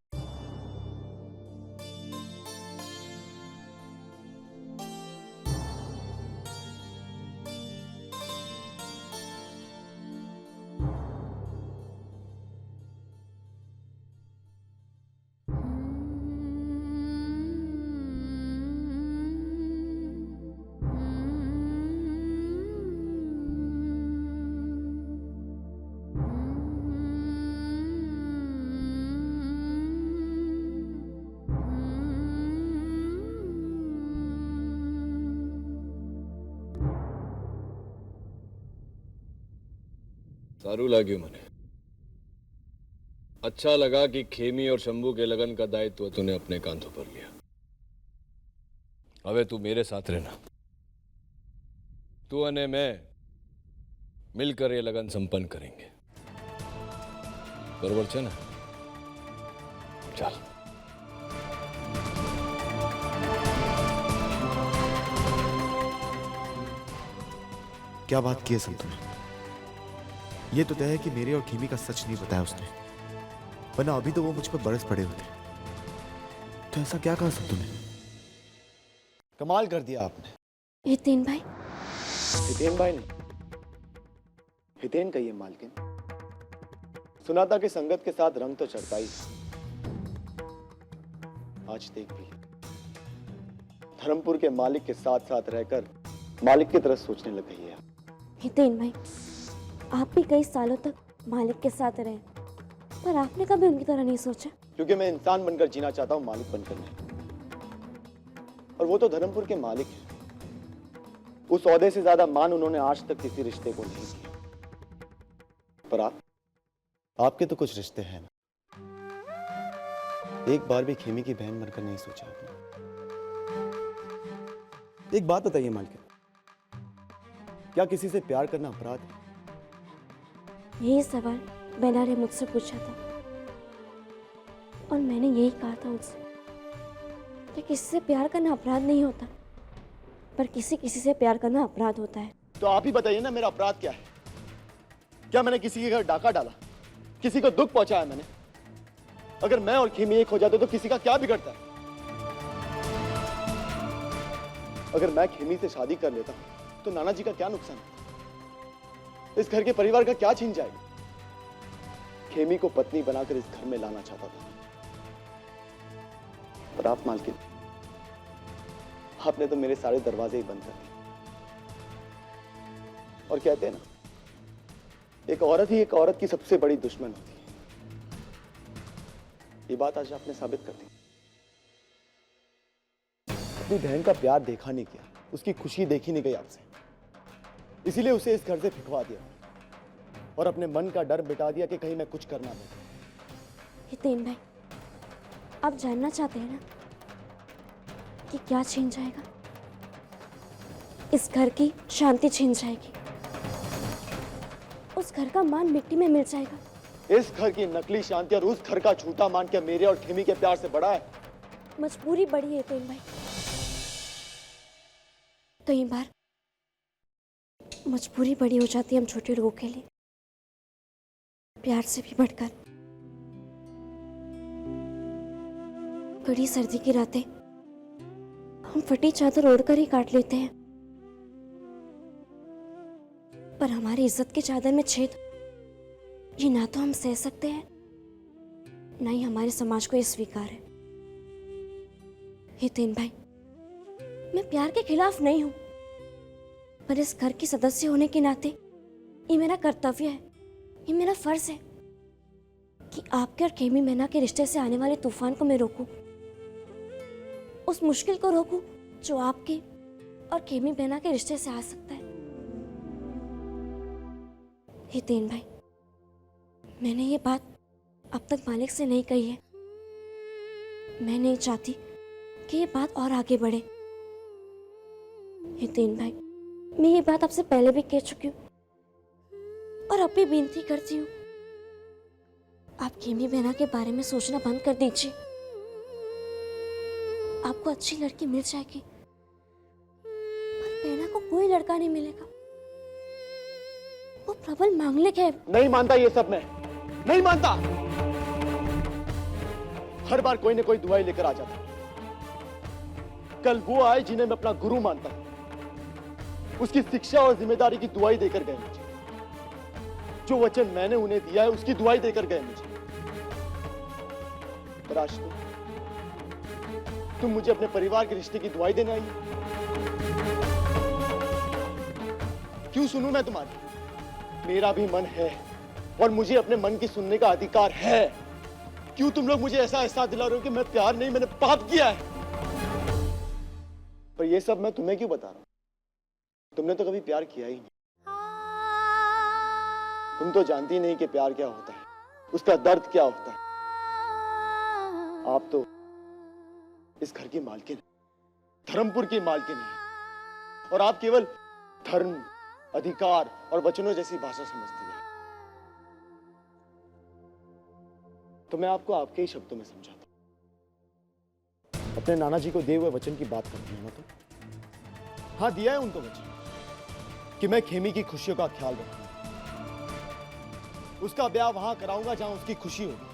सारू लाग्यू मने, अच्छा लगा कि खेमी और शंभू के लगन का दायित्व तूने अपने कांधों पर लिया। हवे तू मेरे साथ रहना, तू अने मैं मिलकर ये लगन संपन्न करेंगे, बरोबर छे ना? चल। क्या बात की है संतु ने? ये तो तय है कि मेरे और खेमी का सच नहीं बताया उसने, वरना अभी तो वो मुझ पर बरस पड़े होते। तो ऐसा क्या कहा संतु ने? कमाल कर दिया आपने। हितेन भाई? हितेन भाई नहीं, हितेन कहिए मालकिन। सुना था कि संगत के साथ रंग तो चढ़ता ही, आज देख भी धर्मपुर के मालिक के साथ साथ रहकर मालिक की तरह सोचने लग गई है। हितेन भाई, आप भी कई सालों तक मालिक के साथ रहे, पर आपने कभी उनकी तरह नहीं सोचा? क्योंकि मैं इंसान बनकर जीना चाहता हूं, मालिक बनकर नहीं। और वो तो धर्मपुर के मालिक हैं। उस औहदे से ज्यादा मान उन्होंने आज तक किसी रिश्ते को नहीं किया। पर आपके तो कुछ रिश्ते हैं ना। एक बार भी खेमी की बहन बनकर नहीं सोचा आपने। एक बात बताइए मालिक, क्या किसी से प्यार करना अपराध है? यही सवाल बेला ने मुझसे पूछा था और मैंने यही कहा था उनसे कि किसी से प्यार करना अपराध नहीं होता, पर किसी से प्यार करना अपराध होता है। तो आप ही बताइए ना, मेरा अपराध क्या है? क्या मैंने किसी के घर डाका डाला? किसी को दुख पहुंचाया मैंने? अगर मैं और खेमी एक हो जाते तो किसी का क्या बिगड़ता है? अगर मैं खेमी से शादी कर लेता तो नाना जी का क्या नुकसान होता? इस घर के परिवार का क्या छीन जाएगा? खेमी को पत्नी बनाकर इस घर में लाना चाहता था, पर आप मालकिन, आपने तो मेरे सारे दरवाजे ही बंद कर दिए। और कहते हैं ना, एक औरत ही एक औरत की सबसे बड़ी दुश्मन होती है। ये बात आज आपने साबित कर दी। अपनी बहन का प्यार देखा नहीं गया, उसकी खुशी देखी नहीं गई आपसे, इसीलिए उसे इस घर से फिकवा दिया और अपने मन का डर मिटा दिया कि कहीं मैं कुछ करना पड़े। हितेन भाई, आप जानना चाहते हैं ना कि क्या छीन जाएगा? इस घर की शांति छीन जाएगी, उस घर का मान मिट्टी में मिल जाएगा। इस घर की नकली शांति और उस घर का झूठा मान क्या मेरे और खेमी के प्यार से बड़ा है? मजबूरी बड़ी है हितेन भाई। कई बार मजबूरी बड़ी हो जाती है हम छोटे लोगों के लिए, प्यार से भी बढ़कर। कड़ी सर्दी की रातें हम फटी चादर ओढ़कर ही काट लेते हैं, पर हमारी इज्जत की चादर में छेद ये ना तो हम सह सकते हैं, ना ही हमारे समाज को ये स्वीकार है। हितेन भाई, मैं प्यार के खिलाफ नहीं हूं, पर इस घर की सदस्य होने के नाते ये मेरा कर्तव्य है, ये मेरा फर्ज है कि आपके और खेमी मैना के रिश्ते से आने वाले तूफान को मैं रोकूं, उस मुश्किल को रोकूं जो आपके और खेमी मैना के रिश्ते से आ सकता है। हितेन भाई, मैंने ये बात अब तक मालिक से नहीं कही है। मैं नहीं चाहती कि ये बात और आगे बढ़े। हितेन भाई, मैं ये बात आपसे पहले भी कह चुकी हूँ और अब भी विनती करती हूँ, आप खेमी बहना के बारे में सोचना बंद कर दीजिए। आपको अच्छी लड़की मिल जाएगी, पर बहना को कोई लड़का नहीं मिलेगा। वो प्रबल मांगलिक है। नहीं मानता ये सब, मैं नहीं मानता। हर बार कोई ना कोई दुआई लेकर आ जाता। कल वो आए जिन्हें मैं अपना गुरु मानता हूं, उसकी शिक्षा और जिम्मेदारी की दुआई देकर गए मुझे। जो वचन मैंने उन्हें दिया है उसकी दुआई देकर गए मुझे। पर आज तुम मुझे अपने परिवार के रिश्ते की दुआई देने आई हो। क्यों सुनूं मैं तुम्हारी? मेरा भी मन है और मुझे अपने मन की सुनने का अधिकार है। क्यों तुम लोग मुझे ऐसा एहसास दिला रहे हो कि मैं प्यार नहीं, मैंने पाप किया है? पर ये सब मैं तुम्हें क्यों बता रहा हूं? तुमने तो कभी प्यार किया ही नहीं। तुम तो जानती नहीं कि प्यार क्या होता है, उसका दर्द क्या होता है। आप तो इस घर की मालकिन है, धर्मपुर की मालकिन है, और आप केवल धर्म, अधिकार और वचनों जैसी भाषा समझती है। तो मैं आपको आपके ही शब्दों में समझाता हूं। अपने नाना जी को दिए हुए वचन की बात करती है ना तुम? हाँ, दिया है उनको वचन कि मैं खेमी की खुशियों का ख्याल रखूंगा, उसका ब्याह वहां कराऊंगा जहां उसकी खुशी होगी।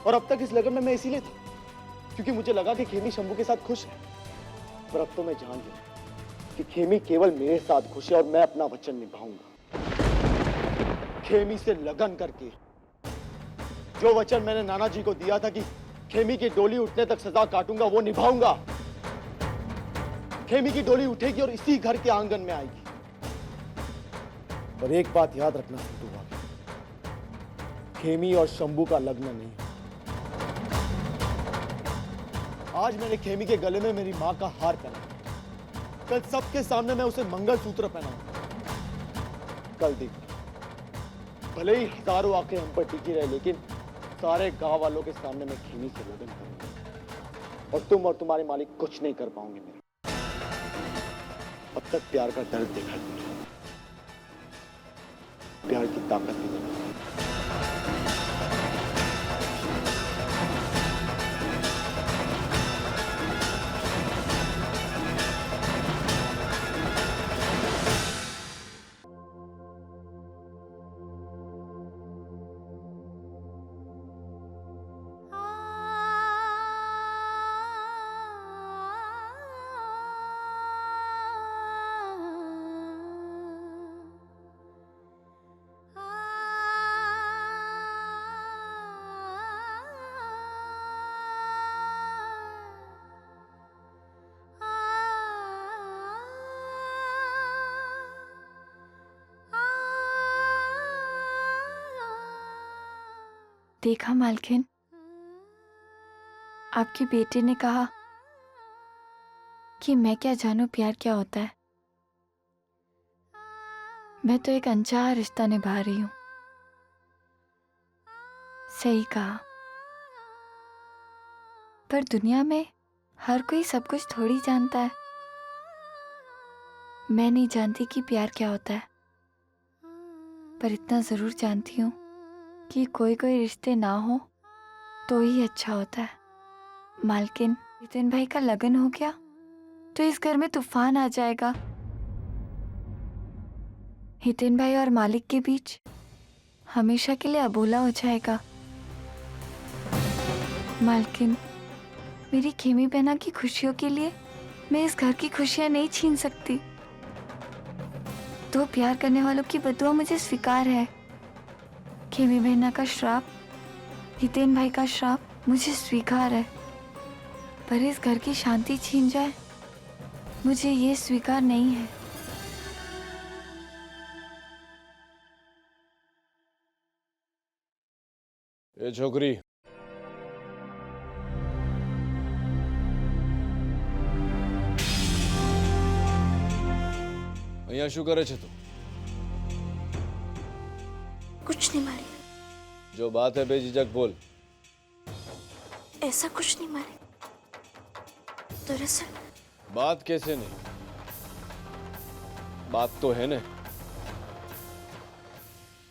और अब तक इस लगन में मैं इसीलिए था क्योंकि मुझे लगा कि खेमी शंभू के साथ खुश है। पर अब तो मैं जान गया कि खेमी केवल मेरे साथ खुश है और मैं अपना वचन निभाऊंगा। खेमी से लगन करके जो वचन मैंने नाना जी को दिया था कि खेमी की डोली उठने तक सजा काटूंगा, वो निभाऊंगा। खेमी की डोली उठेगी और इसी घर के आंगन में आएगी। पर एक बात याद रखना संतू भाभी, खेमी और शंभू का लग्न नहीं। आज मैंने खेमी के गले में मेरी मां का हार पहना, कल सबके सामने मैं उसे मंगलसूत्र पहनाऊंगा। कल देखो, भले ही हजारों आंखें हम पर टिकी रहे, लेकिन सारे गांव वालों के सामने मैं खेमी से लगन करूंगा और तुम और तुम्हारे मालिक कुछ नहीं कर पाओगे मेरे। अब तक प्यार का दर्द देखा तुमने, प्यार की ताकत नहीं देखी। देखा मालकिन, आपके बेटे ने कहा कि मैं क्या जानूं प्यार क्या होता है। मैं तो एक अनचाहा रिश्ता निभा रही हूं। सही कहा, पर दुनिया में हर कोई सब कुछ थोड़ी जानता है। मैं नहीं जानती कि प्यार क्या होता है, पर इतना जरूर जानती हूँ कि कोई कोई रिश्ते ना हो तो ही अच्छा होता है। मालकिन, हितेन भाई का लगन हो गया तो इस घर में तूफान आ जाएगा। हितेन भाई और मालिक के बीच हमेशा के लिए अबोला हो जाएगा। मालकिन, मेरी खेमी बहना की खुशियों के लिए मैं इस घर की खुशियां नहीं छीन सकती। दो प्यार करने वालों की बदुआ मुझे स्वीकार है। खेमी बहना का श्राप, हितेन भाई का श्राप मुझे स्वीकार है, पर इस घर की शांति छीन जाए मुझे ये स्वीकार नहीं है। ए छोकरी, અહીંયા શું કરે છે તું? कुछ नहीं मालिक। जो बात है बेझिझक बोल। ऐसा कुछ नहीं मालिक। दरअसल बात कैसे नहीं? बात तो है ना।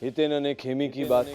हितेन ने खेमी की बात